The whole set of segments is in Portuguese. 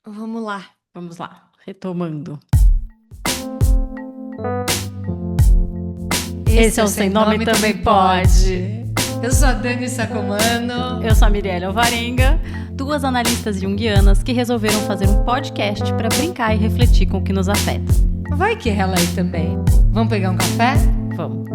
Vamos lá. Vamos lá, retomando. Esse é o Sem Nome Também Pode. Eu sou a Dani Sacomano. Eu sou a Mirelle Alvarenga, duas analistas junguianas que resolveram fazer um podcast para brincar e refletir com o que nos afeta. Vai que ela aí também. Vamos pegar um café? Vamos.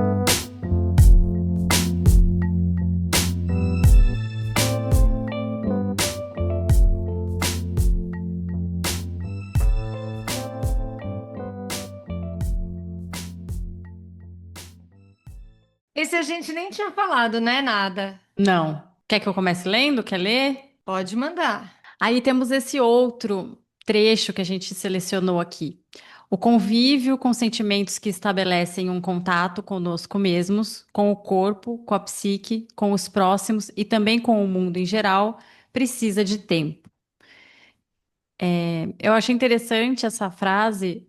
Esse a gente nem tinha falado, né? Nada. Não. Quer que eu comece lendo? Quer ler? Pode mandar. Aí temos esse outro trecho que a gente selecionou aqui. O convívio com sentimentos que estabelecem um contato conosco mesmos, com o corpo, com a psique, com os próximos e também com o mundo em geral, precisa de tempo. Eu achei interessante essa frase,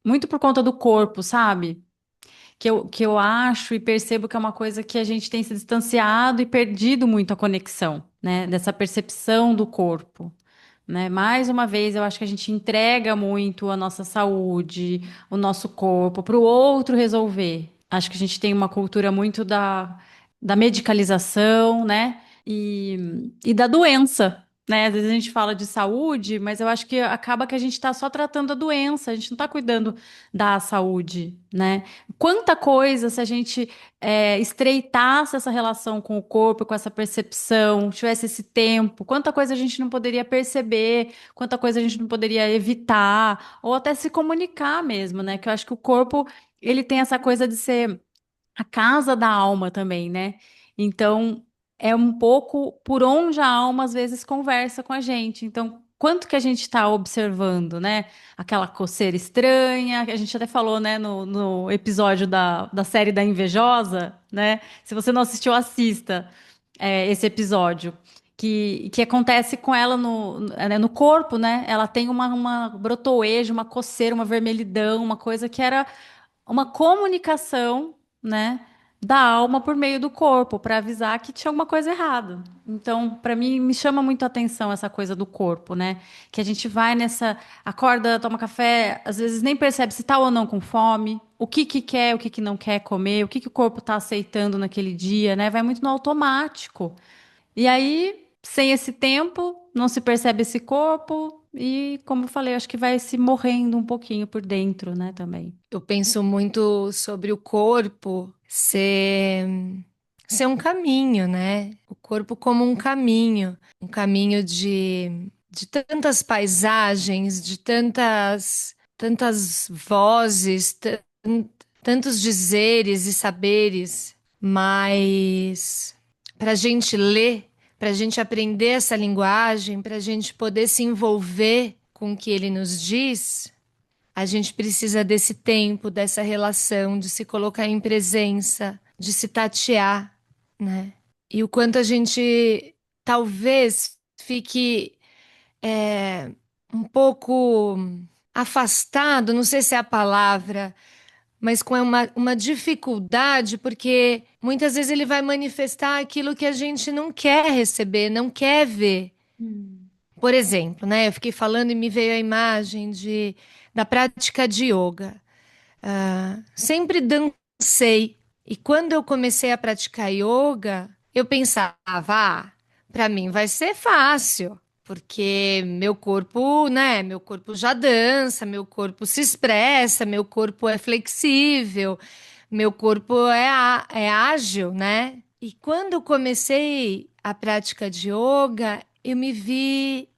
muito por conta do corpo, sabe? Que eu acho e percebo que é uma coisa que a gente tem se distanciado e perdido muito a conexão, né? Dessa percepção do corpo. Né? Mais uma vez, eu acho que a gente entrega muito a nossa saúde, o nosso corpo para o outro resolver. Acho que a gente tem uma cultura muito da medicalização, né? E da doença. Né? Às vezes a gente fala de saúde, mas eu acho que acaba que a gente está só tratando a doença, a gente não está cuidando da saúde, né? Quanta coisa se a gente estreitasse essa relação com o corpo, com essa percepção, tivesse esse tempo, quanta coisa a gente não poderia perceber, quanta coisa a gente não poderia evitar, ou até se comunicar mesmo, né? Que eu acho que o corpo, ele tem essa coisa de ser a casa da alma também, né? Então, é um pouco por onde a alma às vezes conversa com a gente. Então, quanto que a gente está observando, né? Aquela coceira estranha, que a gente até falou, né, no episódio da série da Invejosa, né? Se você não assistiu, assista esse episódio. Que acontece com ela no corpo, né? Ela tem uma brotoeja, uma coceira, uma vermelhidão, uma coisa que era uma comunicação, né, da alma por meio do corpo, para avisar que tinha alguma coisa errada. Então, para mim, me chama muito a atenção essa coisa do corpo, né? Que a gente vai nessa, acorda, toma café, às vezes nem percebe se tá ou não com fome, o que que quer, o que que não quer comer, o que que o corpo tá aceitando naquele dia, né? Vai muito no automático. E aí, sem esse tempo, não se percebe esse corpo e, como eu falei, acho que vai se morrendo um pouquinho por dentro, né, também. Eu penso muito sobre o corpo ser um caminho, né? O corpo como um caminho de tantas paisagens, de tantas vozes, tantos dizeres e saberes, mas para a gente ler, para a gente aprender essa linguagem, para a gente poder se envolver com o que ele nos diz, a gente precisa desse tempo, dessa relação, de se colocar em presença, de se tatear, né? E o quanto a gente talvez fique um pouco afastado, não sei se é a palavra, mas com uma dificuldade, porque muitas vezes ele vai manifestar aquilo que a gente não quer receber, não quer ver. Por exemplo, né? Eu fiquei falando e me veio a imagem da prática de yoga. Sempre dancei. E quando eu comecei a praticar yoga, eu pensava, para mim vai ser fácil, porque meu corpo, né, meu corpo já dança, meu corpo se expressa, meu corpo é flexível, meu corpo é ágil, né? E quando eu comecei a prática de yoga, eu me vi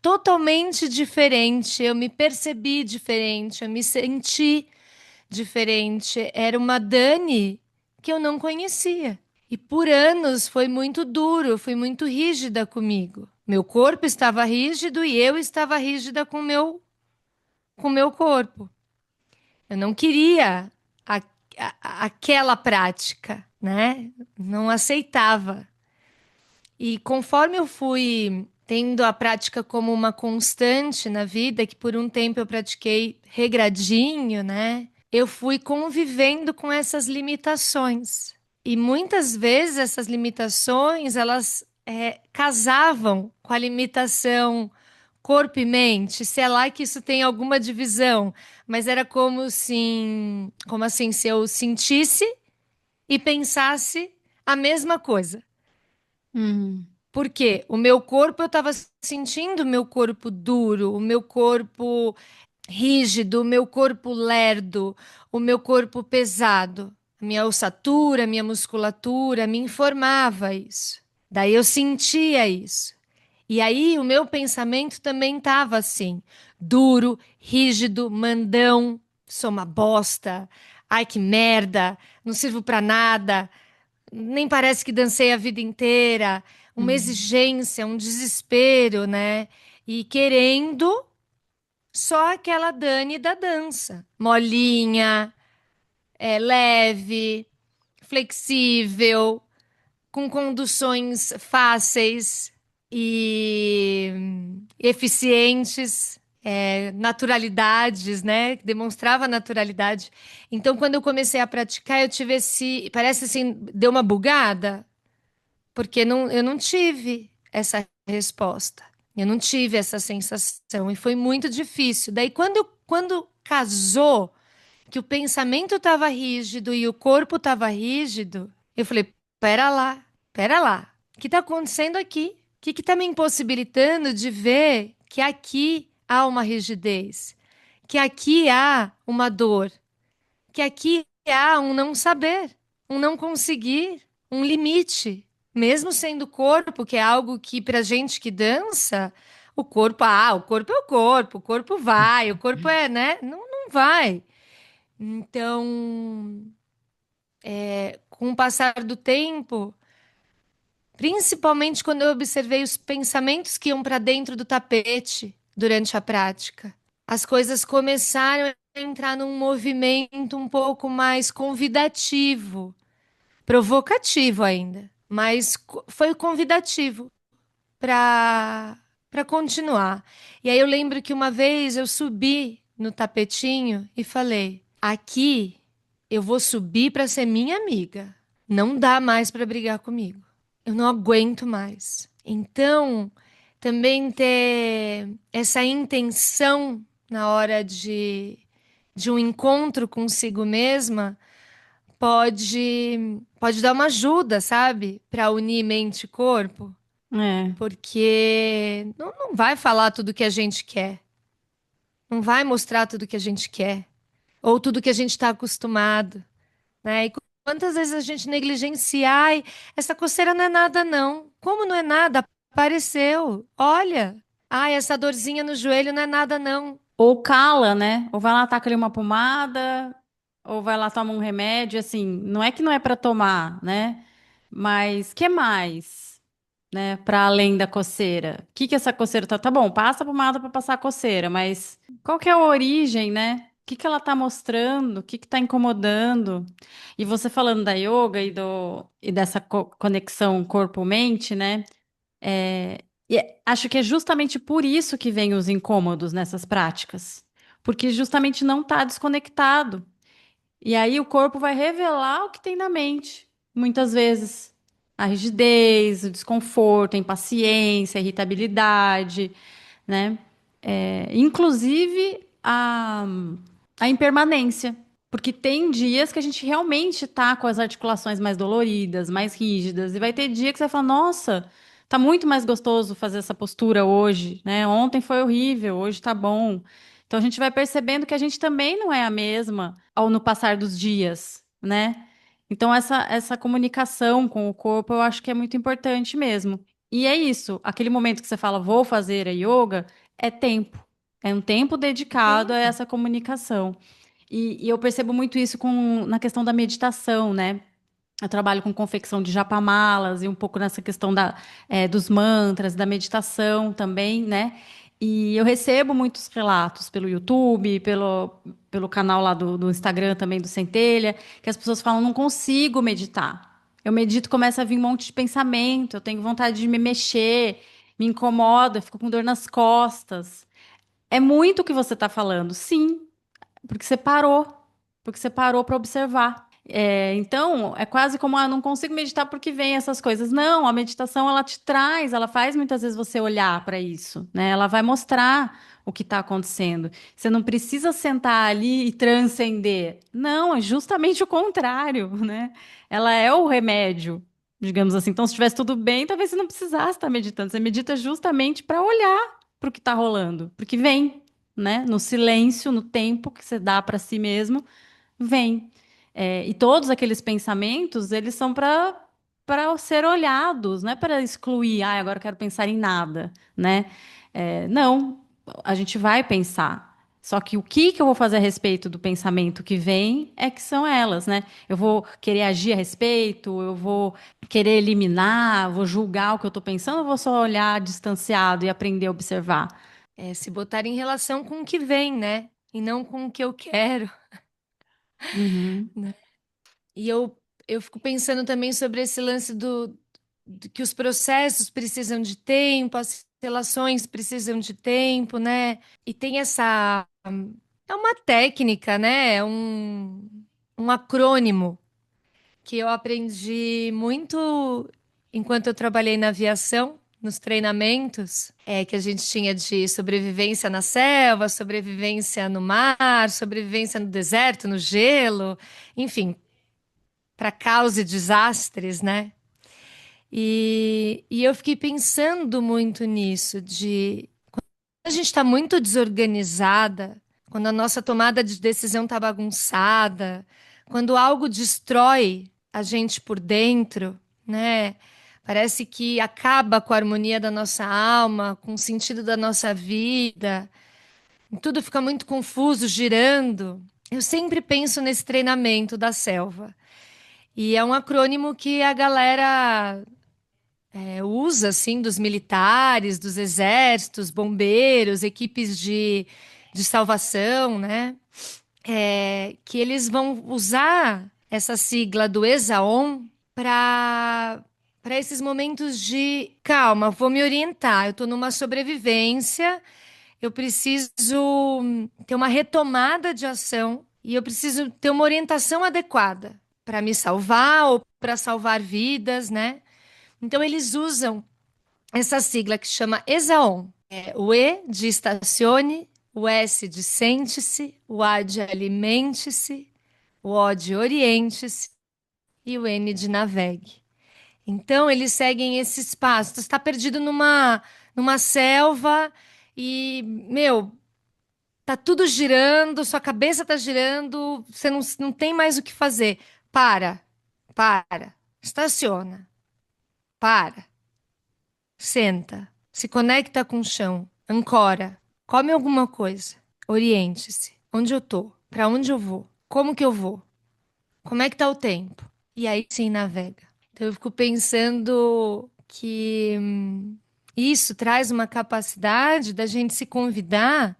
totalmente diferente, eu me percebi diferente, eu me senti diferente. Era uma Dani que eu não conhecia. E por anos foi muito duro, fui muito rígida comigo. Meu corpo estava rígido e eu estava rígida com meu corpo. Eu não queria aquela prática, né? Não aceitava. E conforme eu fui tendo a prática como uma constante na vida, que por um tempo eu pratiquei regradinho, né? Eu fui convivendo com essas limitações. E muitas vezes essas limitações, elas casavam com a limitação corpo e mente, se é lá que isso tem alguma divisão, mas era como assim, se eu sentisse e pensasse a mesma coisa. Uhum. Porque o meu corpo, eu estava sentindo o meu corpo duro, o meu corpo rígido, o meu corpo lerdo, o meu corpo pesado. A minha ossatura, a minha musculatura me informava isso. Daí eu sentia isso. E aí o meu pensamento também estava assim, duro, rígido, mandão, sou uma bosta. Ai, que merda, não sirvo para nada, nem parece que dancei a vida inteira. Uma Uhum. exigência, um desespero, né? E querendo só aquela Dani da dança. Molinha, leve, flexível, com conduções fáceis e eficientes, naturalidades, né? Demonstrava naturalidade. Então, quando eu comecei a praticar, eu tive parece assim, deu uma bugada, porque eu não tive essa resposta. Eu não tive essa sensação e foi muito difícil. Daí, quando casou, que o pensamento estava rígido e o corpo estava rígido, eu falei: pera lá, o que está acontecendo aqui? O que está me impossibilitando de ver que aqui há uma rigidez, que aqui há uma dor, que aqui há um não saber, um não conseguir, um limite, mesmo sendo corpo, que é algo que para gente que dança, o corpo é o corpo vai, o corpo é, né? Não, não vai. Então, com o passar do tempo, principalmente quando eu observei os pensamentos que iam para dentro do tapete durante a prática, as coisas começaram a entrar num movimento um pouco mais convidativo, provocativo ainda, mas foi convidativo para continuar. E aí eu lembro que uma vez eu subi no tapetinho e falei: aqui eu vou subir para ser minha amiga. Não dá mais para brigar comigo. Eu não aguento mais. Então, também ter essa intenção na hora de um encontro consigo mesma pode dar uma ajuda, sabe? Para unir mente e corpo. É. Porque não vai falar tudo que a gente quer, não vai mostrar tudo que a gente quer, ou tudo que a gente está acostumado, né? E quantas vezes a gente negligencia, ai, essa coceira não é nada, não. Como não é nada? Apareceu, olha. Ai, essa dorzinha no joelho não é nada, não. Ou cala, né? Ou vai lá, taca ali uma pomada, ou vai lá, toma um remédio, assim, não é que não é para tomar, né? Mas que mais, né? Para além da coceira. O que que essa coceira tá? Tá bom, passa a pomada para passar a coceira, mas qual que é a origem, né? O que que ela tá mostrando? O que que tá incomodando? E você falando da yoga e dessa conexão corpo-mente, né? Acho que é justamente por isso que vem os incômodos nessas práticas, porque justamente não está desconectado. E aí o corpo vai revelar o que tem na mente, muitas vezes. A rigidez, o desconforto, a impaciência, a irritabilidade, né? Inclusive a impermanência. Porque tem dias que a gente realmente tá com as articulações mais doloridas, mais rígidas, e vai ter dia que você vai falar, nossa, tá muito mais gostoso fazer essa postura hoje, né? Ontem foi horrível, hoje tá bom. Então a gente vai percebendo que a gente também não é a mesma ao no passar dos dias, né? Então essa comunicação com o corpo eu acho que é muito importante mesmo. E é isso, aquele momento que você fala, vou fazer a yoga, é tempo. É um tempo dedicado a Tempo. essa comunicação. E eu percebo muito isso na questão da meditação, né? Eu trabalho com confecção de japamalas e um pouco nessa questão dos mantras, da meditação também, né? E eu recebo muitos relatos pelo YouTube, pelo canal lá do Instagram também do Centelha, que as pessoas falam, não consigo meditar. Eu medito, começa a vir um monte de pensamento, eu tenho vontade de me mexer, me incomoda, fico com dor nas costas. É muito o que você está falando, sim, porque você parou para observar. Então, é quase como, não consigo meditar porque vem essas coisas. Não, a meditação, ela te traz, ela faz muitas vezes você olhar para isso, né? Ela vai mostrar o que está acontecendo. Você não precisa sentar ali e transcender. Não, é justamente o contrário, né? Ela é o remédio, digamos assim. Então, se estivesse tudo bem, talvez você não precisasse estar meditando. Você medita justamente para olhar para o que está rolando, porque vem, né? No silêncio, no tempo que você dá para si mesmo, vem. E todos aqueles pensamentos, eles são para ser olhados, não é para excluir, agora eu quero pensar em nada, né? Não, a gente vai pensar. Só que o que que eu vou fazer a respeito do pensamento que vem é que são elas, né? Eu vou querer agir a respeito, eu vou querer eliminar, vou julgar o que eu estou pensando, ou vou só olhar distanciado e aprender a observar? É se botar em relação com o que vem, né? E não com o que eu quero, Uhum, né? E eu fico pensando também sobre esse lance que os processos precisam de tempo, as relações precisam de tempo, né? E tem essa. É uma técnica, né? Um acrônimo que eu aprendi muito enquanto eu trabalhei na aviação, nos treinamentos, que a gente tinha de sobrevivência na selva, sobrevivência no mar, sobrevivência no deserto, no gelo, enfim, para caos e desastres, né? E eu fiquei pensando muito nisso, de a gente está muito desorganizada, quando a nossa tomada de decisão está bagunçada, quando algo destrói a gente por dentro, né? Parece que acaba com a harmonia da nossa alma, com o sentido da nossa vida, tudo fica muito confuso, girando. Eu sempre penso nesse treinamento da selva. E é um acrônimo que a galera usa, assim, dos militares, dos exércitos, bombeiros, equipes de salvação, né? Que eles vão usar essa sigla do ESAON para esses momentos de calma, vou me orientar. Eu estou numa sobrevivência, eu preciso ter uma retomada de ação e eu preciso ter uma orientação adequada para me salvar ou para salvar vidas, né? Então eles usam essa sigla que chama ESAON. O E de estacione, o S de sente-se, o A de alimente-se, o O de oriente-se e o N de navegue. Então, eles seguem esses passos. Tu está perdido numa selva e, meu, tá tudo girando, sua cabeça tá girando, você não tem mais o que fazer. Para, para, estaciona, para, senta, se conecta com o chão, ancora, come alguma coisa, oriente-se. Onde eu tô? Para onde eu vou? Como que eu vou? Como é que tá o tempo? E aí sim navega. Então eu fico pensando que isso traz uma capacidade da gente se convidar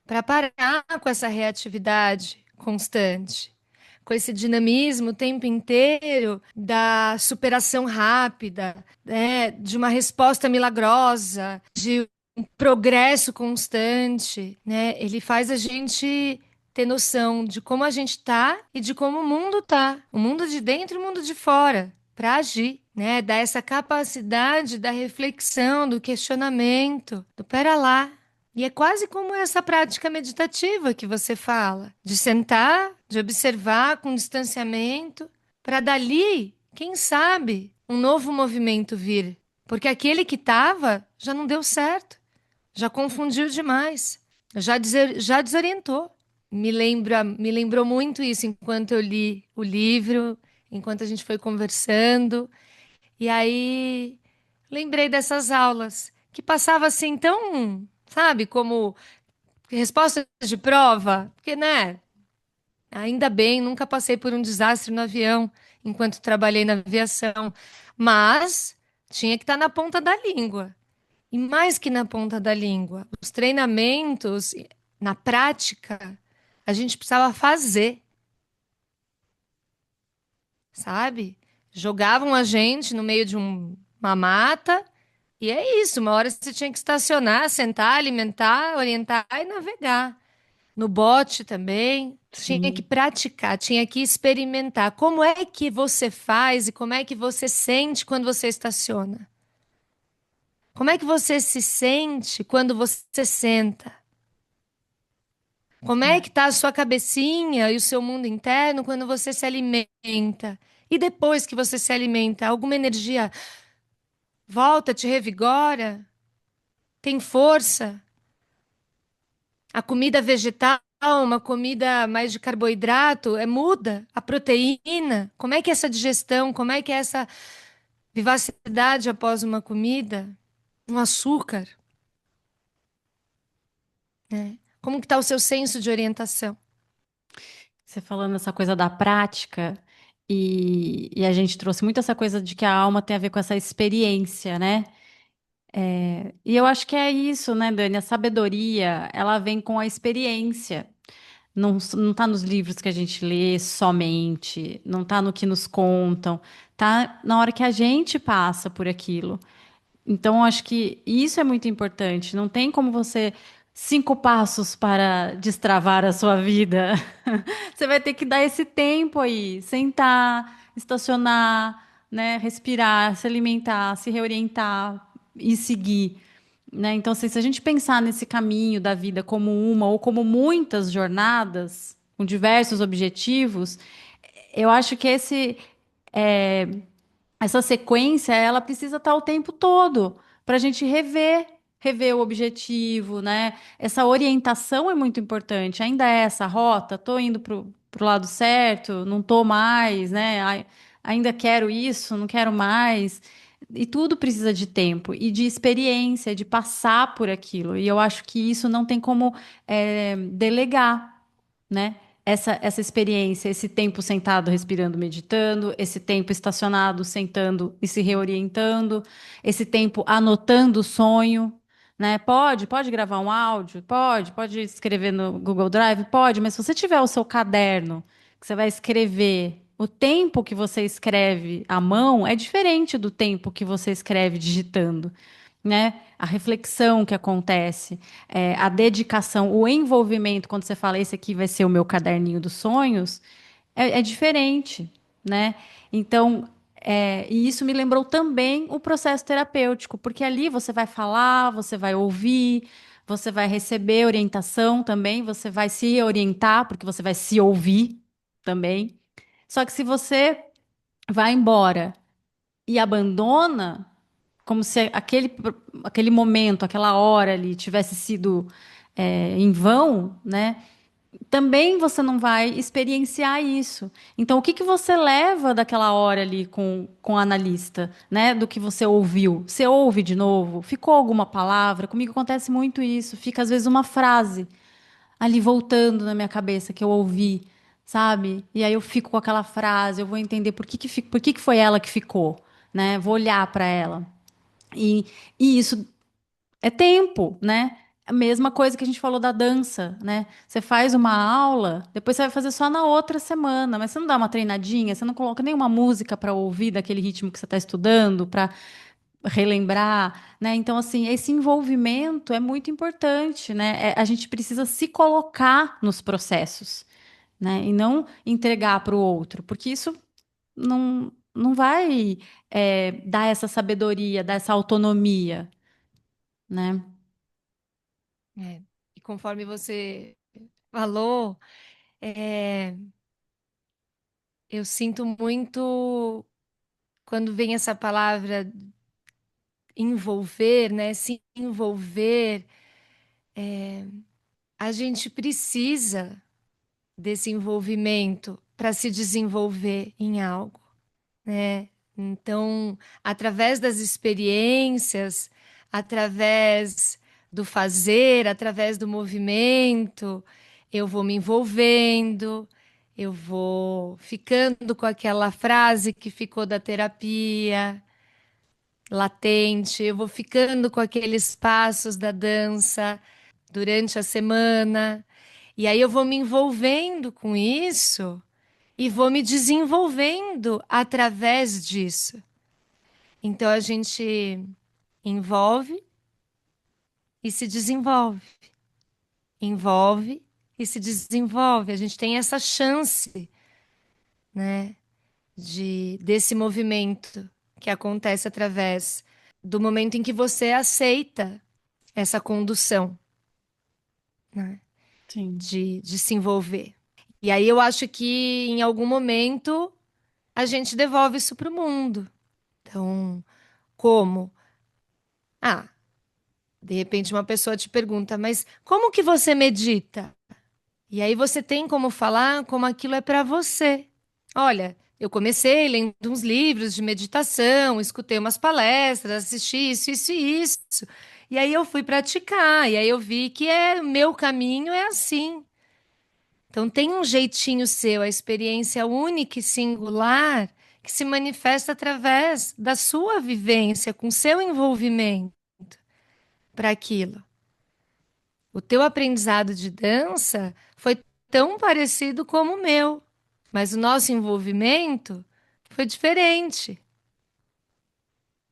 para parar com essa reatividade constante, com esse dinamismo o tempo inteiro da superação rápida, né, de uma resposta milagrosa, de um progresso constante, né? Ele faz a gente ter noção de como a gente tá e de como o mundo tá, o mundo de dentro e o mundo de fora, para agir, né? Dar essa capacidade da reflexão, do questionamento, do pera lá. E é quase como essa prática meditativa que você fala, de sentar, de observar com distanciamento, para dali, quem sabe, um novo movimento vir. Porque aquele que estava já não deu certo, já confundiu demais, já desorientou. Me lembrou muito isso enquanto eu li o livro, enquanto a gente foi conversando. E aí lembrei dessas aulas que passava assim tão, sabe, como resposta de prova, porque, né? Ainda bem, nunca passei por um desastre no avião enquanto trabalhei na aviação, mas tinha que estar na ponta da língua. E mais que na ponta da língua, os treinamentos, na prática, a gente precisava fazer, sabe? Jogavam a gente no meio de uma mata, e é isso. Uma hora você tinha que estacionar, sentar, alimentar, orientar e navegar. no bote também. Tinha que Sim. praticar, tinha que experimentar. Como é que você faz e como é que você sente quando você estaciona? Como é que você se sente quando você senta? Como é que tá a sua cabecinha e o seu mundo interno quando você se alimenta? E depois que você se alimenta, alguma energia volta, te revigora? Tem força? A comida vegetal, uma comida mais de carboidrato, muda a proteína. Como é que é essa digestão? Como é que é essa vivacidade após uma comida? Um açúcar, né? Como que está o seu senso de orientação? Você falando essa coisa da prática, e a gente trouxe muito essa coisa de que a alma tem a ver com essa experiência, né? E eu acho que é isso, né, Dani? A sabedoria, ela vem com a experiência. Não tá nos livros que a gente lê somente, não tá no que nos contam, tá na hora que a gente passa por aquilo. Então, eu acho que isso é muito importante. Não tem como você 5 passos para destravar a sua vida. Você vai ter que dar esse tempo aí, sentar, estacionar, né, respirar, se alimentar, se reorientar e seguir, né? Então, assim, se a gente pensar nesse caminho da vida como uma ou como muitas jornadas, com diversos objetivos, eu acho que essa sequência, ela precisa estar o tempo todo para a gente rever o objetivo, né? Essa orientação é muito importante. Ainda é essa rota, tô indo pro lado certo, não tô mais, né? Ainda quero isso, não quero mais. E tudo precisa de tempo e de experiência, de passar por aquilo. E eu acho que isso não tem como delegar, né? Essa experiência, esse tempo sentado, respirando, meditando, esse tempo estacionado, sentando e se reorientando, esse tempo anotando o sonho, né? Pode gravar um áudio, pode escrever no Google Drive, pode, mas se você tiver o seu caderno, que você vai escrever, o tempo que você escreve à mão é diferente do tempo que você escreve digitando, né? A reflexão que acontece, a dedicação, o envolvimento, quando você fala, esse aqui vai ser o meu caderninho dos sonhos, é diferente, né? Então, e isso me lembrou também o processo terapêutico, porque ali você vai falar, você vai ouvir, você vai receber orientação também, você vai se orientar, porque você vai se ouvir também. Só que se você vai embora e abandona, como se aquele momento, aquela hora ali tivesse sido em vão, né? Também você não vai experienciar isso. Então, o que que você leva daquela hora ali com o analista, né? Do que você ouviu? Você ouve de novo? Ficou alguma palavra? Comigo acontece muito isso. Fica, às vezes, uma frase ali voltando na minha cabeça que eu ouvi, sabe? E aí eu fico com aquela frase, eu vou entender por que que foi ela que ficou, né? Vou olhar para ela. E, e isso é tempo, né? A mesma coisa que a gente falou da dança, né? Você faz uma aula, depois você vai fazer só na outra semana, mas você não dá uma treinadinha, você não coloca nenhuma música para ouvir daquele ritmo que você está estudando, para relembrar, né? Então, assim, esse envolvimento é muito importante, né? A gente precisa se colocar nos processos, né? E não entregar para o outro, porque isso não vai dar essa sabedoria, dar essa autonomia, né? É. E conforme você falou, é, eu sinto muito quando vem essa palavra envolver, né? Se envolver, a gente precisa desse envolvimento para se desenvolver em algo, né? Então, através das experiências, através do fazer, através do movimento, eu vou me envolvendo, eu vou ficando com aquela frase que ficou da terapia latente, eu vou ficando com aqueles passos da dança durante a semana, e aí eu vou me envolvendo com isso e vou me desenvolvendo através disso. Então a gente envolve e se desenvolve, envolve e se desenvolve. A gente tem essa chance, né, desse movimento que acontece através do momento em que você aceita essa condução, né, Sim, de se envolver. E aí eu acho que em algum momento a gente devolve isso para o mundo. Então, como? Ah, de repente uma pessoa te pergunta, mas como que você medita? E aí você tem como falar como aquilo é para você. Olha, eu comecei lendo uns livros de meditação, escutei umas palestras, assisti isso e isso. E aí eu fui praticar, e aí eu vi que meu caminho é assim. Então tem um jeitinho seu, a experiência única e singular que se manifesta através da sua vivência, com seu envolvimento para aquilo. O teu aprendizado de dança foi tão parecido como o meu, mas o nosso envolvimento foi diferente.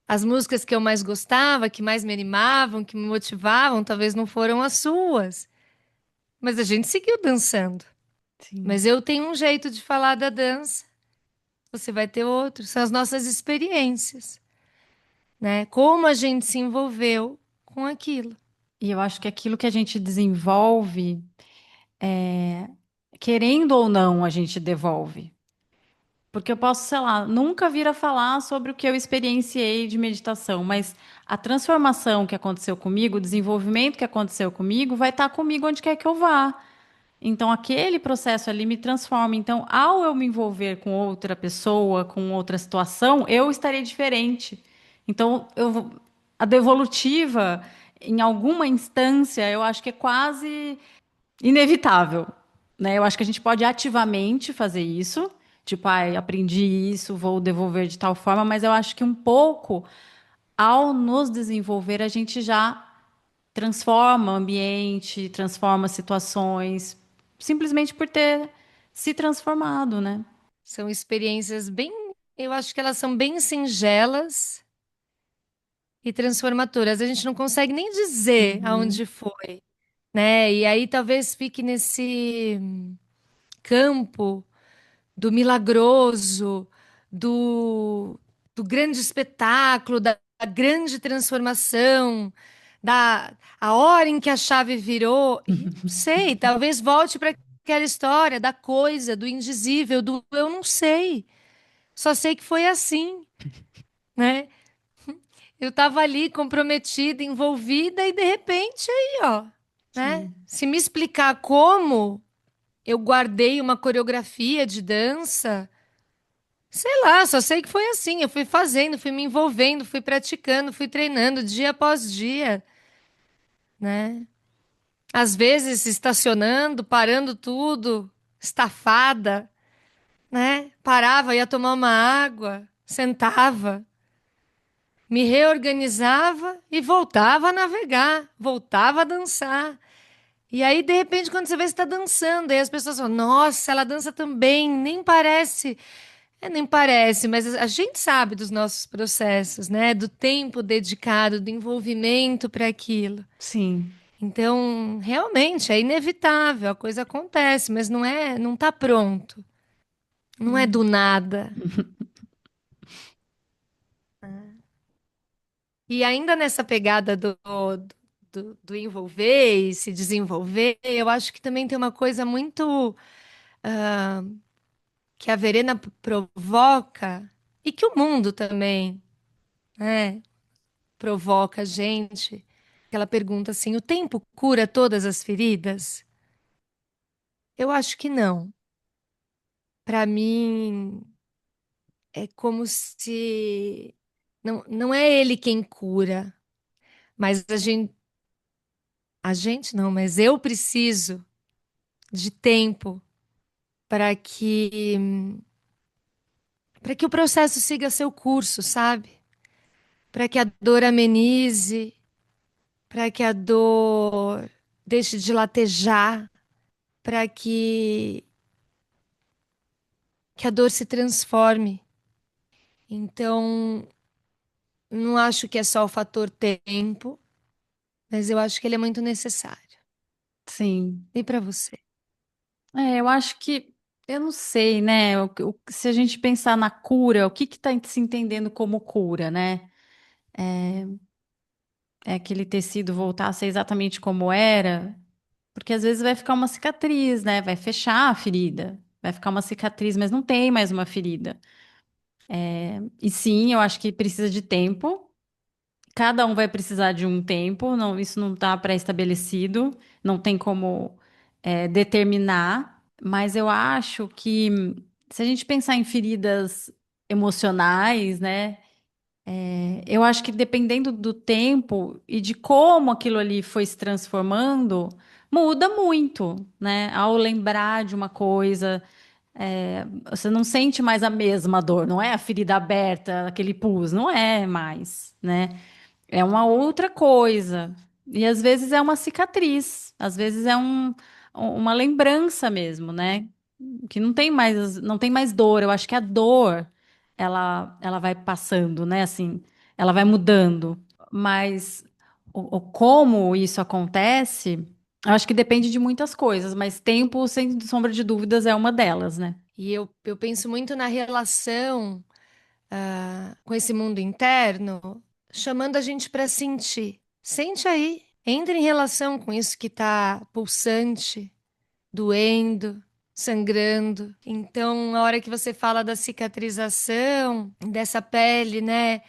As músicas que eu mais gostava, que mais me animavam, que me motivavam, talvez não foram as suas, mas a gente seguiu dançando. Mas sim. eu tenho um jeito de falar da dança, você vai ter outro, são as nossas experiências, né? Como a gente se envolveu com aquilo. E eu acho que aquilo que a gente desenvolve, querendo ou não, a gente devolve. Porque eu posso, sei lá, nunca vir a falar sobre o que eu experienciei de meditação, mas a transformação que aconteceu comigo, o desenvolvimento que aconteceu comigo, vai estar comigo onde quer que eu vá. Então, aquele processo ali me transforma. Então, ao eu me envolver com outra pessoa, com outra situação, eu estarei diferente. Então, a devolutiva, em alguma instância, eu acho que é quase inevitável, né? Eu acho que a gente pode ativamente fazer isso, tipo, ai, aprendi isso, vou devolver de tal forma, mas eu acho que um pouco, ao nos desenvolver, a gente já transforma o ambiente, transforma situações, simplesmente por ter se transformado, né? São experiências bem, eu acho que elas são bem singelas e transformadoras. A gente não consegue nem dizer Uhum. aonde foi, né? E aí talvez fique nesse campo do milagroso, do, do grande espetáculo, da grande transformação, da a hora em que a chave virou. E não sei, talvez volte para aquela história da coisa, do indizível, do eu não sei. Só sei que foi assim, né? Eu estava ali comprometida, envolvida e de repente aí, ó, né? Sim. Se me explicar como eu guardei uma coreografia de dança, sei lá, só sei que foi assim. Eu fui fazendo, fui me envolvendo, fui praticando, fui treinando dia após dia, né? Às vezes estacionando, parando tudo, estafada, né? Parava, ia tomar uma água, sentava, me reorganizava e voltava a navegar, voltava a dançar. E aí, de repente, quando você vê, você está dançando, aí as pessoas falam: Nossa, ela dança também, nem parece. É, nem parece, mas a gente sabe dos nossos processos, né? Do tempo dedicado, do envolvimento para aquilo. Sim. Então, realmente é inevitável, a coisa acontece, mas não está pronto, não é do nada. E ainda nessa pegada do envolver e se desenvolver, eu acho que também tem uma coisa muito que a Verena provoca e que o mundo também, né, provoca a gente. Aquela pergunta assim: o tempo cura todas as feridas? Eu acho que não. Para mim, é como se não é ele quem cura, mas a gente não, mas eu preciso de tempo para que o processo siga seu curso, sabe? Para que a dor amenize, para que a dor deixe de latejar, para que a dor se transforme. Então, não acho que é só o fator tempo, mas eu acho que ele é muito necessário. Sim. E para você? Eu acho que, eu não sei, né? Se a gente pensar na cura, o que que tá se entendendo como cura, né? É aquele tecido voltar a ser exatamente como era, porque às vezes vai ficar uma cicatriz, né? Vai fechar a ferida, vai ficar uma cicatriz, mas não tem mais uma ferida. E sim, eu acho que precisa de tempo. Cada um vai precisar de um tempo, não, isso não está pré-estabelecido, não tem como determinar, mas eu acho que se a gente pensar em feridas emocionais, né, eu acho que dependendo do tempo e de como aquilo ali foi se transformando, muda muito, né? Ao lembrar de uma coisa, você não sente mais a mesma dor, não é a ferida aberta, aquele pus, não é mais, né? É uma outra coisa. E às vezes é uma cicatriz, às vezes é uma lembrança mesmo, né? Que não tem mais dor. Eu acho que a dor, ela vai passando, né? Assim, ela vai mudando. Mas o como isso acontece, eu acho que depende de muitas coisas, mas tempo, sem sombra de dúvidas, é uma delas, né? E eu penso muito na relação com esse mundo interno, chamando a gente para sentir. Sente aí, entre em relação com isso que está pulsante, doendo, sangrando. Então, a hora que você fala da cicatrização dessa pele, né,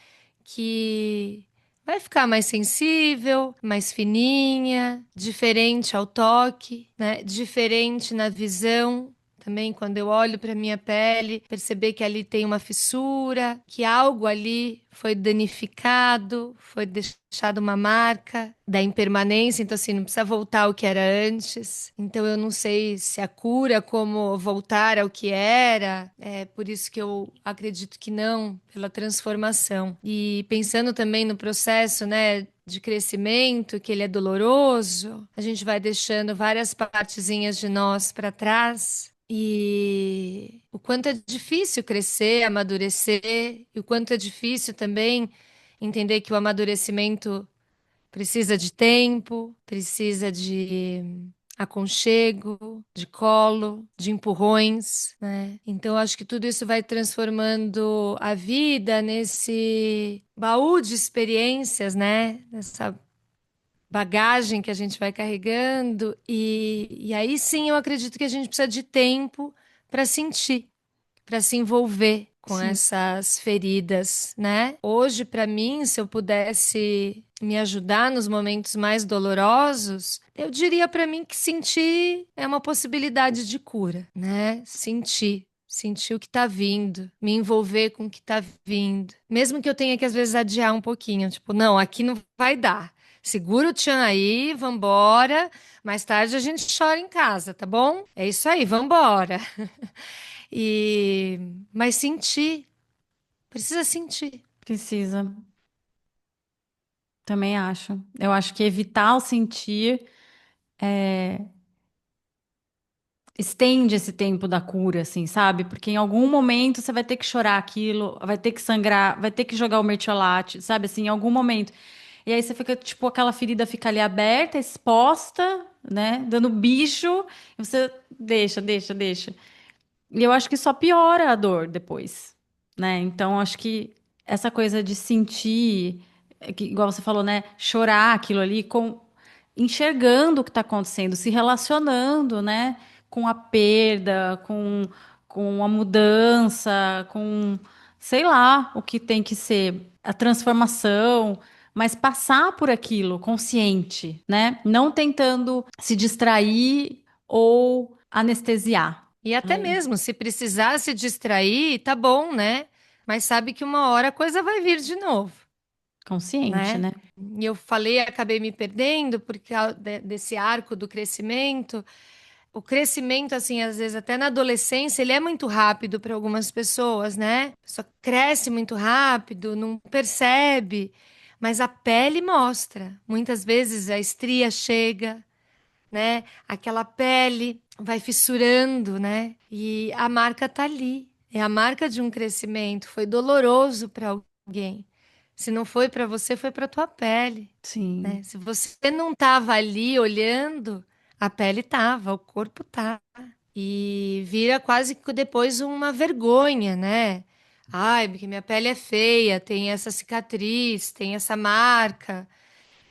que vai ficar mais sensível, mais fininha, diferente ao toque, né, diferente na visão. Também, quando eu olho para minha pele, perceber que ali tem uma fissura, que algo ali foi danificado, foi deixado uma marca da impermanência, então assim, não precisa voltar ao que era antes. Então eu não sei se a cura como voltar ao que era, é por isso que eu acredito que não, pela transformação. E pensando também no processo, né, de crescimento, que ele é doloroso, a gente vai deixando várias partezinhas de nós para trás. E o quanto é difícil crescer, amadurecer, e o quanto é difícil também entender que o amadurecimento precisa de tempo, precisa de aconchego, de colo, de empurrões, né? Então acho que tudo isso vai transformando a vida nesse baú de experiências, né? Nessa bagagem que a gente vai carregando e aí sim eu acredito que a gente precisa de tempo para sentir, para se envolver com Sim. essas feridas, né? Hoje, para mim, se eu pudesse me ajudar nos momentos mais dolorosos, eu diria para mim que sentir é uma possibilidade de cura, né? Sentir o que tá vindo, me envolver com o que tá vindo. Mesmo que eu tenha que às vezes adiar um pouquinho, tipo, não, aqui não vai dar. Segura o tchan aí, vambora. Mais tarde a gente chora em casa, tá bom? É isso aí, vambora. E mas sentir, precisa sentir. Precisa. Também acho. Eu acho que evitar o sentir estende esse tempo da cura, assim, sabe? Porque em algum momento você vai ter que chorar aquilo, vai ter que sangrar, vai ter que jogar o mertiolate, sabe? Assim, em algum momento. E aí você fica, tipo, aquela ferida fica ali aberta, exposta, né? Dando bicho, e você deixa. E eu acho que só piora a dor depois, né? Então, acho que essa coisa de sentir, igual você falou, né? Chorar aquilo ali, enxergando o que está acontecendo, se relacionando, né? Com a perda, com a mudança, com, sei lá, o que tem que ser, a transformação, mas passar por aquilo consciente, né? Não tentando se distrair ou anestesiar. E até mesmo se precisar se distrair, tá bom, né? Mas sabe que uma hora a coisa vai vir de novo, Consciente, né? né? E eu falei, acabei me perdendo porque desse arco do crescimento. O crescimento, assim, às vezes até na adolescência, ele é muito rápido para algumas pessoas, né? A pessoa cresce muito rápido, não percebe, mas a pele mostra. Muitas vezes a estria chega, né? Aquela pele vai fissurando, né? E a marca tá ali. É a marca de um crescimento. Foi doloroso para alguém. Se não foi para você, foi para tua pele, né? Sim, Se você não tava ali olhando, a pele tava, o corpo tá. e vira quase que depois uma vergonha, né? Ai, porque minha pele é feia, tem essa cicatriz, tem essa marca.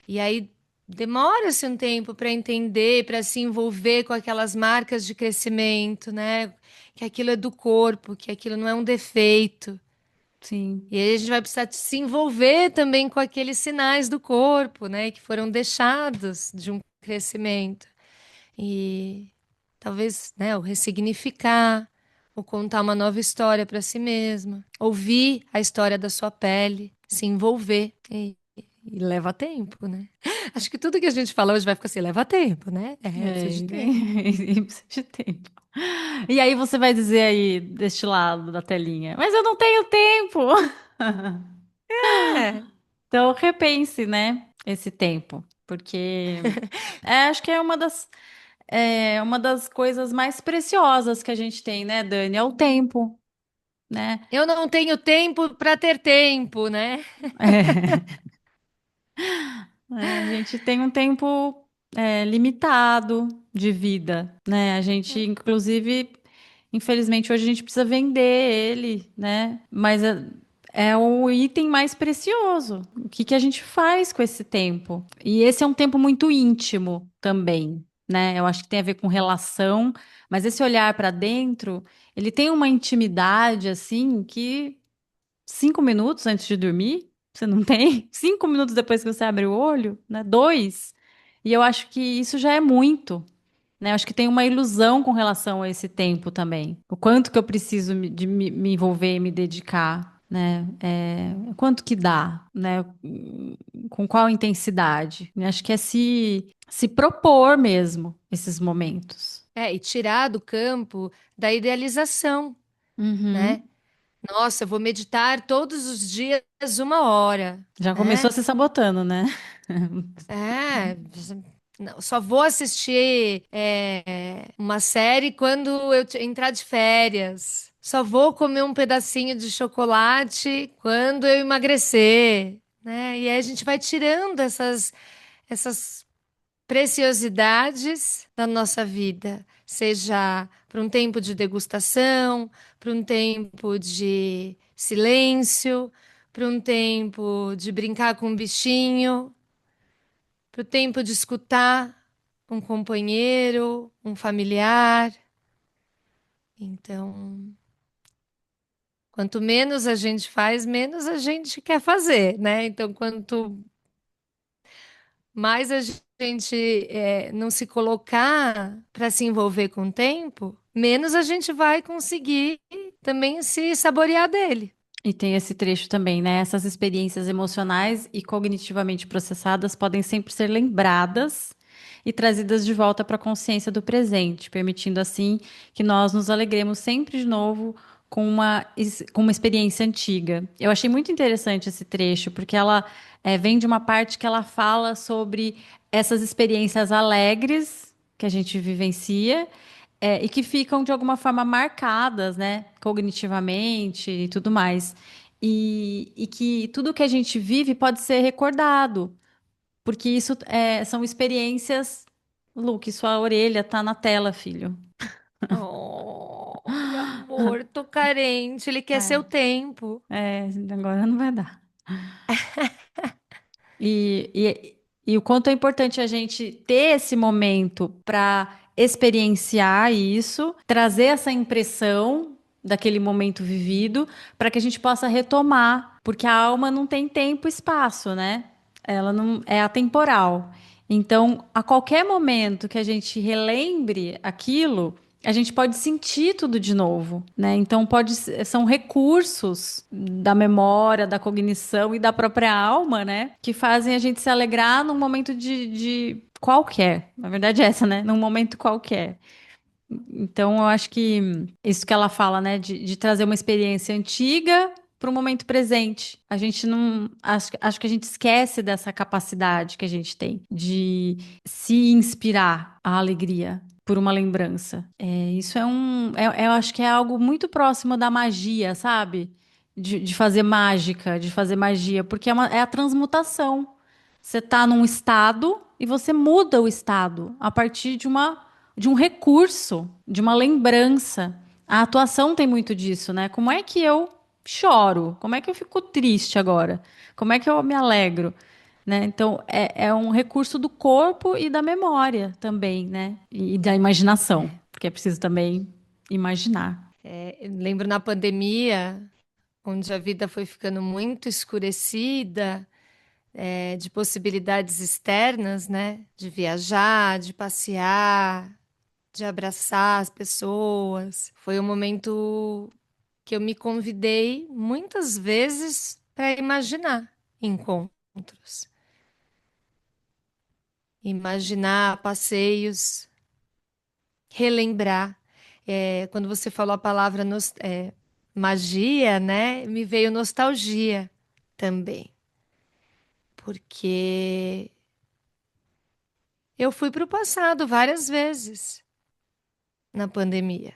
E aí demora-se um tempo para entender, para se envolver com aquelas marcas de crescimento, né? Que aquilo é do corpo, que aquilo não é um defeito. Sim, E aí a gente vai precisar se envolver também com aqueles sinais do corpo, né? Que foram deixados de um crescimento. E talvez, né, o ressignificar, ou contar uma nova história para si mesma, ouvir a história da sua pele, se envolver. E leva tempo, né? Acho que tudo que a gente falou hoje vai ficar assim, leva tempo, né? É, precisa de tempo. e precisa de tempo. E aí você vai dizer aí deste lado da telinha, mas eu não tenho tempo. É. Então repense, né, esse tempo, porque acho que é uma das coisas mais preciosas que a gente tem, né, Dani? É o tempo, né? Eu não tenho tempo para ter tempo, né? A gente tem um tempo limitado de vida, né? A gente, inclusive, infelizmente, hoje a gente precisa vender ele, né? Mas é o item mais precioso. O que que a gente faz com esse tempo? E esse é um tempo muito íntimo também, né? Eu acho que tem a ver com relação, mas esse olhar para dentro, ele tem uma intimidade assim que 5 minutos antes de dormir, você não tem? 5 minutos depois que você abre o olho, né? Dois. E eu acho que isso já é muito, né? Eu acho que tem uma ilusão com relação a esse tempo também. O quanto que eu preciso me envolver e me dedicar, né? Quanto que dá, né? Com qual intensidade? Eu acho que é se propor mesmo esses momentos. É, e tirar do campo da idealização, né? Uhum. Nossa, eu vou meditar todos os dias 1 hora, Já começou né? se sabotando, né? É, não, só vou assistir uma série quando eu entrar de férias. Só vou comer um pedacinho de chocolate quando eu emagrecer, né? E aí a gente vai tirando essas preciosidades da nossa vida, seja para um tempo de degustação, para um tempo de silêncio, para um tempo de brincar com um bichinho, para o tempo de escutar um companheiro, um familiar. Então, quanto menos a gente faz, menos a gente quer fazer, né? Então, quanto mais a gente não se colocar para se envolver com o tempo, menos a gente vai conseguir também se saborear dele. E tem esse trecho também, né? Essas experiências emocionais e cognitivamente processadas podem sempre ser lembradas e trazidas de volta para a consciência do presente, permitindo assim que nós nos alegremos sempre de novo com uma experiência antiga. Eu achei muito interessante esse trecho, porque ela vem de uma parte que ela fala sobre essas experiências alegres que a gente vivencia e que ficam de alguma forma marcadas, né, cognitivamente e tudo mais. E que tudo que a gente vive pode ser recordado, porque isso são experiências. Luke, sua orelha tá na tela, filho. Oh, meu amor, tô carente. Ele quer seu É, tempo. agora não vai dar. E o quanto é importante a gente ter esse momento para experienciar isso, trazer essa impressão daquele momento vivido, para que a gente possa retomar, porque a alma não tem tempo e espaço, né? Ela não é atemporal. Então, a qualquer momento que a gente relembre aquilo, a gente pode sentir tudo de novo, né? Então são recursos da memória, da cognição e da própria alma, né? Que fazem a gente se alegrar num momento de qualquer. Na verdade é essa, né? Num momento qualquer. Então eu acho que isso que ela fala, né? De trazer uma experiência antiga para o momento presente. A gente não. Acho que a gente esquece dessa capacidade que a gente tem de se inspirar a alegria por uma lembrança. Isso eu acho que é algo muito próximo da magia, sabe? De fazer mágica, de fazer magia, porque é a transmutação. Você está num estado e você muda o estado a partir de uma de um recurso, de uma lembrança. A atuação tem muito disso, né? Como é que eu choro? Como é que eu fico triste agora? Como é que eu me alegro? Né? Então, é um recurso do corpo e da memória também, né? E da imaginação, porque é preciso também imaginar. Eu lembro na pandemia, onde a vida foi ficando muito escurecida, de possibilidades externas, né? De viajar, de passear, de abraçar as pessoas. Foi um momento que eu me convidei muitas vezes para imaginar encontros, imaginar passeios, relembrar. Quando você falou a palavra magia, né? Me veio nostalgia também, porque eu fui para o passado várias vezes na pandemia.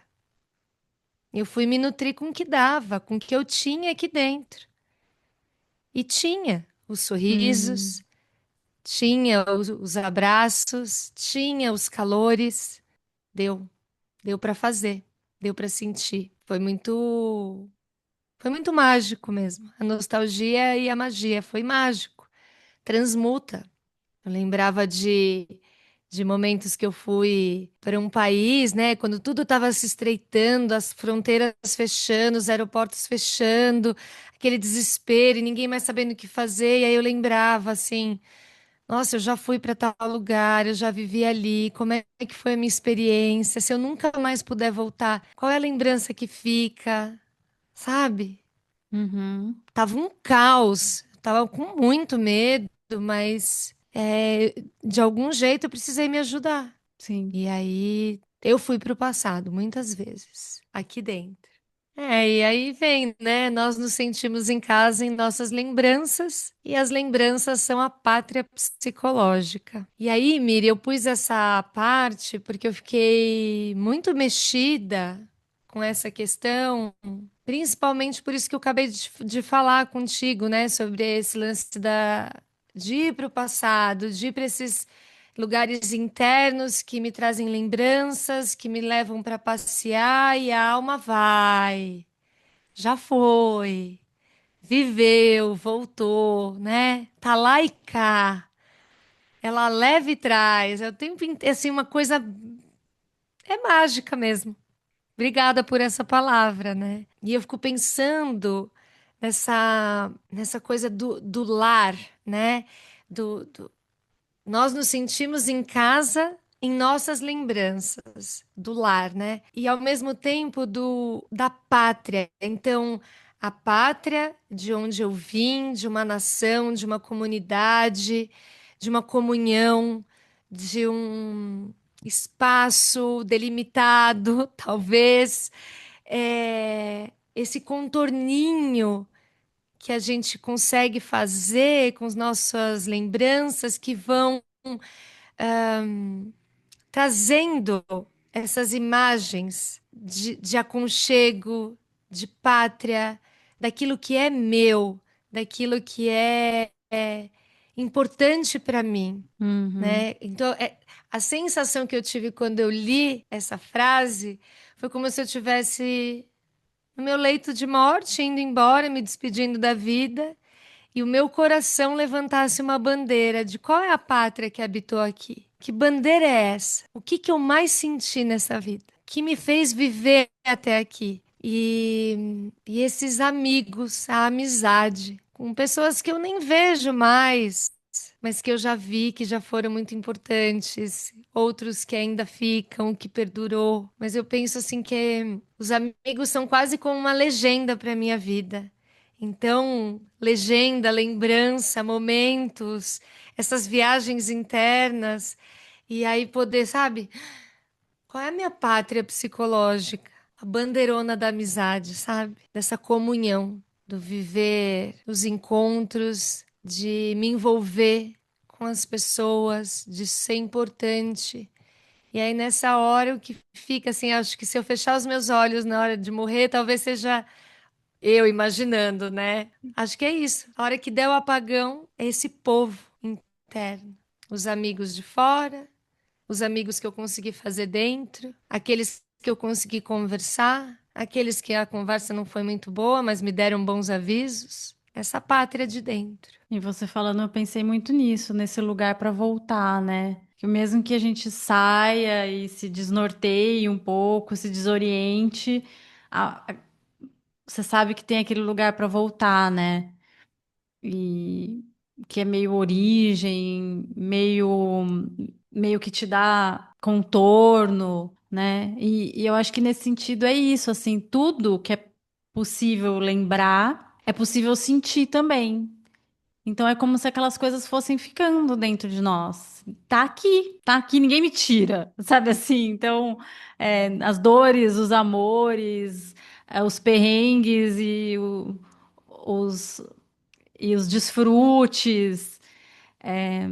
Eu fui me nutrir com o que dava, com o que eu tinha aqui dentro. E tinha os Uhum, sorrisos, tinha os abraços, tinha os calores. Deu, deu para fazer, deu para sentir. Foi muito mágico mesmo. A nostalgia e a magia foi mágico. Transmuta. Eu lembrava de momentos que eu fui para um país, né, quando tudo estava se estreitando, as fronteiras fechando, os aeroportos fechando, aquele desespero e ninguém mais sabendo o que fazer. E aí eu lembrava assim, nossa, eu já fui para tal lugar, eu já vivi ali, como é que foi a minha experiência? Se eu nunca mais puder voltar, qual é a lembrança que fica? Sabe? uhum, Tava um caos, tava com muito medo, mas de algum jeito eu precisei me ajudar. sim. E aí eu fui para o passado muitas vezes, aqui dentro. E aí vem, né? Nós nos sentimos em casa em nossas lembranças, e as lembranças são a pátria psicológica. E aí, Miri, eu pus essa parte porque eu fiquei muito mexida com essa questão, principalmente por isso que eu acabei de falar contigo, né? Sobre esse lance de ir para o passado, de ir para esses lugares internos que me trazem lembranças, que me levam para passear e a alma vai. Já foi, viveu, voltou, né? Tá lá e cá. Ela leva e traz. É o tempo inteiro, assim, uma coisa mágica mesmo. Obrigada por essa palavra, né? E eu fico pensando nessa coisa do lar, né? Do, Nós nos sentimos em casa em nossas lembranças do lar, né? E ao mesmo tempo da pátria. Então, a pátria de onde eu vim, de uma nação, de uma comunidade, de uma comunhão, de um espaço delimitado, talvez, esse contorninho que a gente consegue fazer com as nossas lembranças que vão trazendo essas imagens de aconchego, de pátria, daquilo que é meu, daquilo que é importante para mim, Uhum, né? Então, a sensação que eu tive quando eu li essa frase foi como se eu tivesse no meu leito de morte, indo embora, me despedindo da vida, e o meu coração levantasse uma bandeira de qual é a pátria que habitou aqui. Que bandeira é essa? O que que eu mais senti nessa vida? Que me fez viver até aqui? E esses amigos, a amizade, com pessoas que eu nem vejo mais, mas que eu já vi que já foram muito importantes, outros que ainda ficam, que perdurou. Mas eu penso assim que os amigos são quase como uma legenda para minha vida. Então, legenda, lembrança, momentos, essas viagens internas, e aí poder, sabe, qual é a minha pátria psicológica? A bandeirona da amizade, sabe? Dessa comunhão, do viver os encontros, de me envolver com as pessoas, de ser importante. E aí, nessa hora, o que fica assim, acho que se eu fechar os meus olhos na hora de morrer, talvez seja eu imaginando, né? Acho que é isso. A hora que der o apagão, é esse povo interno. Os amigos de fora, os amigos que eu consegui fazer dentro, aqueles que eu consegui conversar, aqueles que a conversa não foi muito boa, mas me deram bons avisos. Essa pátria de dentro. E você falando, eu pensei muito nisso, nesse lugar para voltar, né? Que mesmo que a gente saia e se desnorteie um pouco, se desoriente, você sabe que tem aquele lugar para voltar, né? E que é meio origem, meio que te dá contorno, né? E eu acho que nesse sentido é isso, assim, tudo que é possível lembrar, é possível sentir também. Então é como se aquelas coisas fossem ficando dentro de nós. Tá aqui, ninguém me tira, sabe assim? Então, as dores, os amores, os perrengues os, e os desfrutes, é,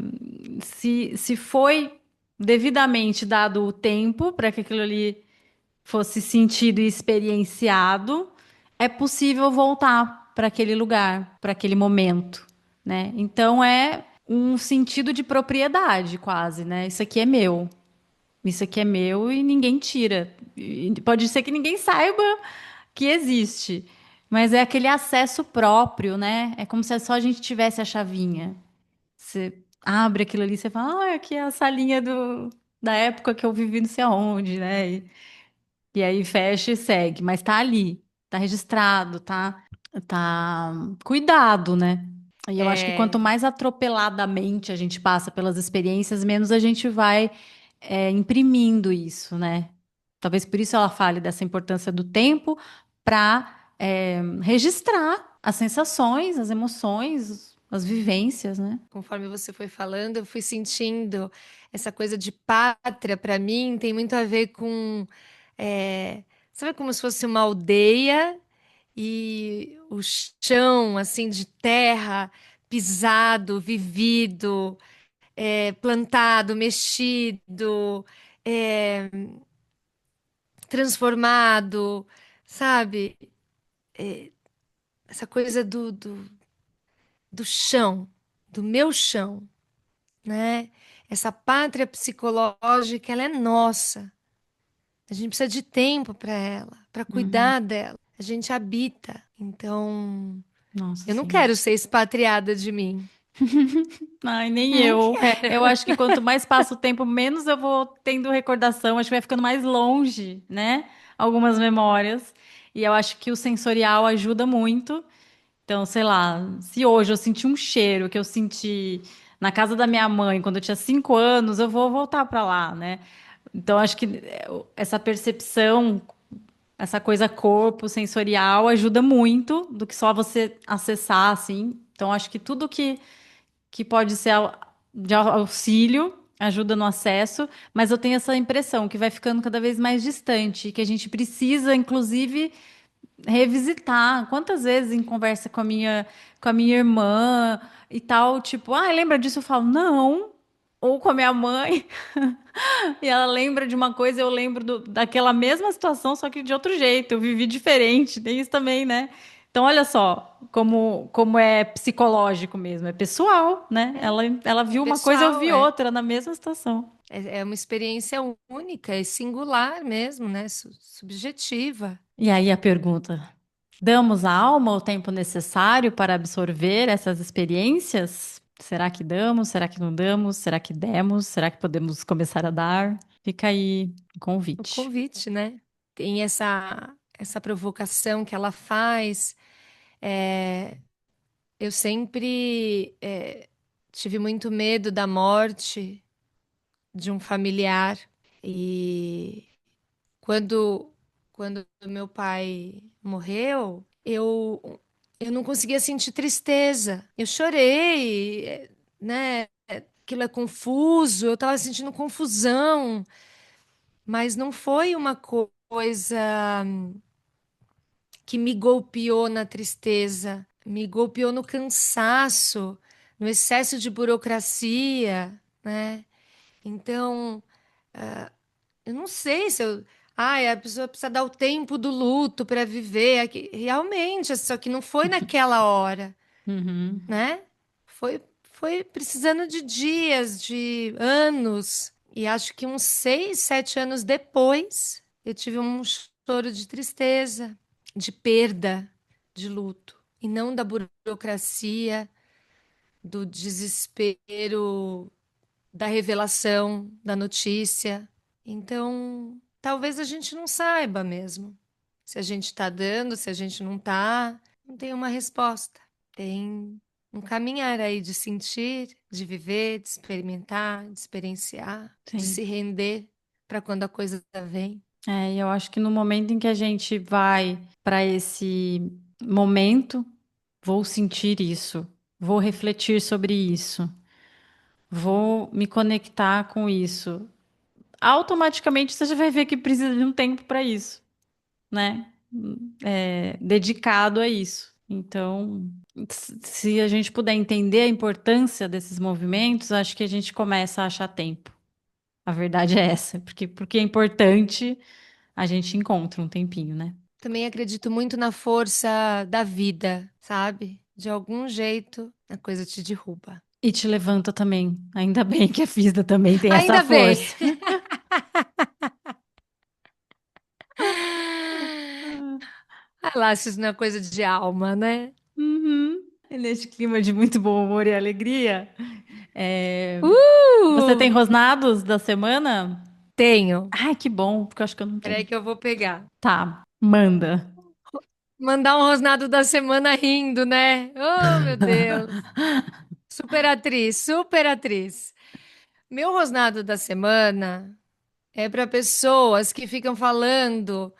se foi devidamente dado o tempo para que aquilo ali fosse sentido e experienciado, é possível voltar para aquele lugar, para aquele momento, né? Então é um sentido de propriedade quase, né? Isso aqui é meu. Isso aqui é meu e ninguém tira. E pode ser que ninguém saiba que existe, mas é aquele acesso próprio, né? É como se só a gente tivesse a chavinha. Você abre aquilo ali, você fala, ah, aqui é a salinha da época que eu vivi não sei aonde, né? E aí fecha e segue, mas tá ali, tá registrado, tá cuidado, né? E eu acho que quanto É, mais atropeladamente a gente passa pelas experiências, menos a gente vai imprimindo isso, né? Talvez por isso ela fale dessa importância do tempo para registrar as sensações, as emoções, as vivências, né? conforme você foi falando, eu fui sentindo essa coisa de pátria para mim tem muito a ver com, sabe, como se fosse uma aldeia e o chão assim de terra pisado, vivido, plantado, mexido, é, transformado, sabe? Essa coisa do chão, do meu chão, né? Essa pátria psicológica, ela é nossa. A gente precisa de tempo para ela, para Uhum. cuidar dela. A gente habita. Então, Nossa, eu não sim. quero ser expatriada de mim. Ai, nem Não eu. quero. Eu acho que quanto mais passa o tempo, menos eu vou tendo recordação. Acho que vai ficando mais longe, né? Algumas memórias. E eu acho que o sensorial ajuda muito. Então, sei lá, se hoje eu senti um cheiro que eu senti na casa da minha mãe quando eu tinha 5 anos, eu vou voltar para lá, né? Então, acho que essa percepção, essa coisa corpo sensorial ajuda muito do que só você acessar, assim. Então, acho que tudo que pode ser de auxílio, ajuda no acesso, mas eu tenho essa impressão que vai ficando cada vez mais distante, que a gente precisa, inclusive, revisitar. Quantas vezes em conversa com a minha irmã e tal, tipo, ah, lembra disso? Eu falo, não. Ou com a minha mãe, e ela lembra de uma coisa, eu lembro daquela mesma situação, só que de outro jeito. Eu vivi diferente, tem isso também, né? Então, olha só como é psicológico mesmo, é pessoal, né? Ela É viu uma coisa, eu pessoal, vi outra na mesma situação. é uma experiência única e singular mesmo, né? Subjetiva. E aí a pergunta: damos à alma o tempo necessário para absorver essas experiências? Será que damos? Será que não damos? Será que demos? Será que podemos começar a dar? Fica aí o O convite. convite, né? Tem essa provocação que ela faz. Eu sempre tive muito medo da morte de um familiar e quando meu pai morreu, eu não conseguia sentir tristeza. Eu chorei, né? Aquilo é confuso, eu estava sentindo confusão, mas não foi uma coisa que me golpeou na tristeza, me golpeou no cansaço, no excesso de burocracia, né? Então, eu não sei se eu. Ai, a pessoa precisa dar o tempo do luto para viver. Realmente, só que não foi naquela hora, Uhum. né? Foi precisando de dias, de anos. E acho que uns 6, 7 anos depois, eu tive um choro de tristeza, de perda, de luto. E não da burocracia, do desespero, da revelação, da notícia. Então, talvez a gente não saiba mesmo. Se a gente está dando, se a gente não está, não tem uma resposta. Tem um caminhar aí de sentir, de viver, de experimentar, de experienciar, de Sim. se render para quando a coisa vem. É, e eu acho que no momento em que a gente vai para esse momento, vou sentir isso, vou refletir sobre isso, vou me conectar com isso. Automaticamente você já vai ver que precisa de um tempo para isso, né? Dedicado a isso. Então, se a gente puder entender a importância desses movimentos, acho que a gente começa a achar tempo. A verdade é essa, porque é importante, a gente encontra um tempinho, né? Também acredito muito na força da vida, sabe? De algum jeito, a coisa te derruba. E te levanta também. Ainda bem que a vida também tem essa Ainda bem! força. Ah lá, se isso não é coisa de alma, né? Uhum. E neste clima de muito bom humor e alegria, você tem Uh! rosnados da semana? Tenho. Ai, que bom, porque eu acho que eu não Peraí tenho. que eu vou pegar. Tá, manda. Mandar um rosnado da semana rindo, né? Oh, meu Deus. Super atriz, super atriz. Meu rosnado da semana é para pessoas que ficam falando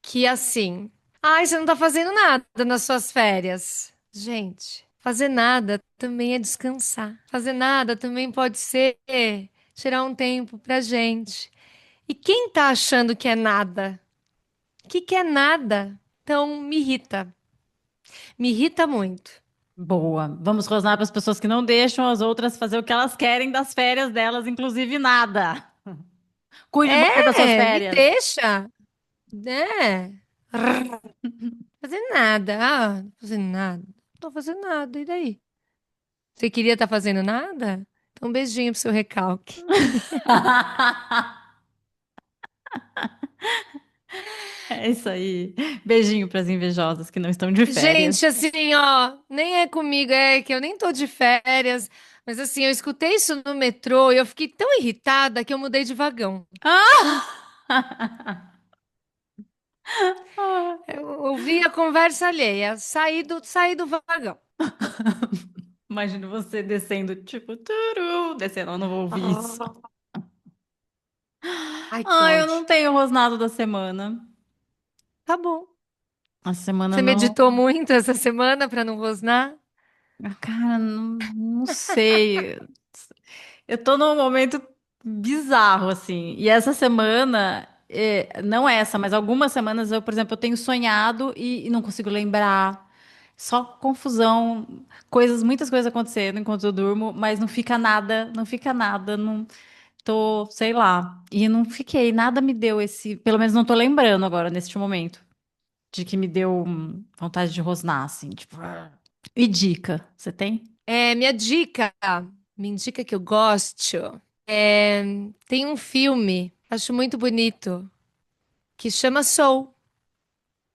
que assim, ai, você não tá fazendo nada nas suas férias. Gente, fazer nada também é descansar. Fazer nada também pode ser tirar um tempo pra gente. E quem tá achando que é nada? Que é nada? Então me irrita. Me irrita muito. Boa. Vamos rosnar para as pessoas que não deixam as outras fazer o que elas querem das férias delas, inclusive nada. Cuide você das suas Me férias. deixa, né? Fazer nada. Ah, não fazer nada. Não tô fazendo nada. E daí? Você queria estar fazendo nada? Então, um beijinho pro seu recalque. É isso aí. Beijinho para as invejosas que não estão de férias. Gente, assim, ó, nem é comigo, é que eu nem tô de férias. Mas assim, eu escutei isso no metrô e eu fiquei tão irritada que eu mudei de vagão. Ah! Eu ouvi a conversa alheia, saí do vagão. Imagino você descendo, tipo, turu, descendo, eu não vou ouvir isso. Ah, ai, que Ah, eu ódio. não tenho rosnado da semana. Tá bom. A semana Você não. meditou muito essa semana para não rosnar? Cara, não sei. Eu tô num momento bizarro, assim. E essa semana, não essa, mas algumas semanas eu, por exemplo, eu tenho sonhado e não consigo lembrar. Só confusão, muitas coisas acontecendo enquanto eu durmo, mas não fica nada, não fica nada, não tô, sei lá. E não fiquei, nada me deu esse, pelo menos não tô lembrando agora, neste momento, de que me deu vontade de rosnar, assim, tipo. E dica, você tem? Minha dica, me indica que eu gosto. Tem um filme, acho muito bonito, que chama Soul.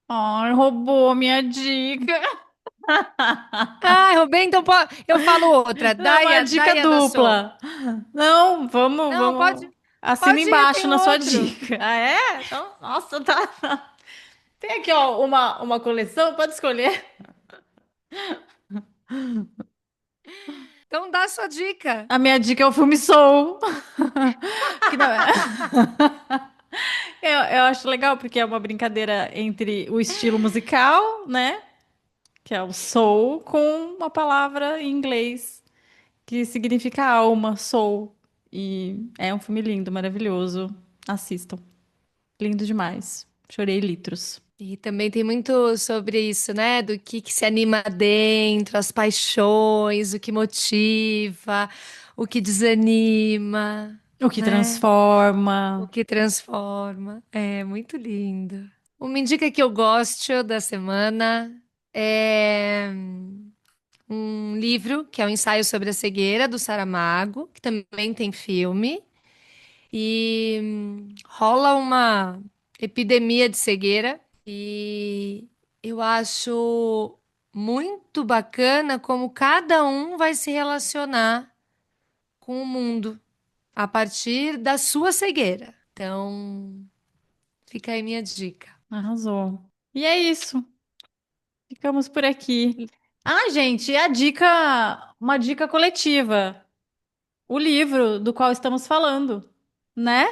Ai, roubou a minha dica. Ah, roubei, então eu falo outra. É uma dica Daia da Soul. dupla. Não, Não, vamos. Assina pode ir, tem embaixo na sua outro. dica. Ah, é? Então, nossa, tá. Tem aqui, ó, uma coleção, pode escolher. Então dá a sua dica. A minha dica é o filme Soul. Que não é. Eu acho legal porque é uma brincadeira entre o estilo musical, né? Que é o soul, com uma palavra em inglês que significa alma, soul. E é um filme lindo, maravilhoso. Assistam. Lindo demais. Chorei litros. E também tem muito sobre isso, né? Do que se anima dentro, as paixões, o que motiva, o que desanima, O que né? O transforma. que transforma. É muito lindo. Uma indica que eu gosto da semana é um livro que é o Ensaio sobre a Cegueira, do Saramago, que também tem filme. e rola uma epidemia de cegueira e eu acho muito bacana como cada um vai se relacionar com o mundo a partir da sua cegueira. Então, fica aí minha dica. Arrasou. E é isso. Ficamos por aqui. Ah, gente, e a dica, uma dica coletiva. O livro do qual estamos falando, né?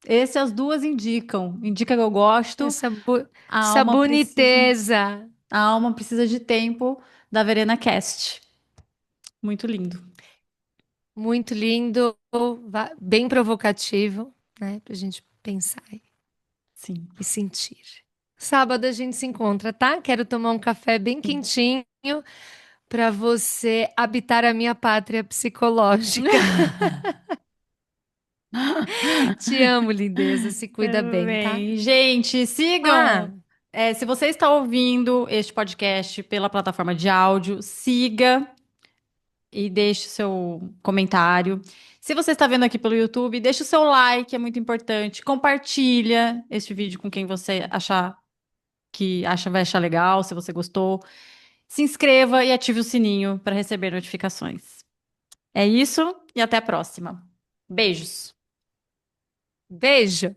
Esse as duas indicam. Indica que eu gosto. Essa, bu- A essa alma precisa, boniteza, a alma precisa de tempo da Verena Cast. Muito lindo. muito lindo, bem provocativo, né? Pra gente pensar Sim. e sentir. Sábado a gente se encontra, tá? Quero tomar um café bem Sim. quentinho para você habitar a minha pátria psicológica. Te amo, lindeza. Se cuida bem, tá? Também. Gente, Ah, sigam. Se você está ouvindo este podcast pela plataforma de áudio, siga e deixe o seu comentário. Se você está vendo aqui pelo YouTube, deixe o seu like, é muito importante. Compartilha este vídeo com quem você achar que vai achar legal, se você gostou. Se inscreva e ative o sininho para receber notificações. É isso e até a próxima. Beijos. beijo.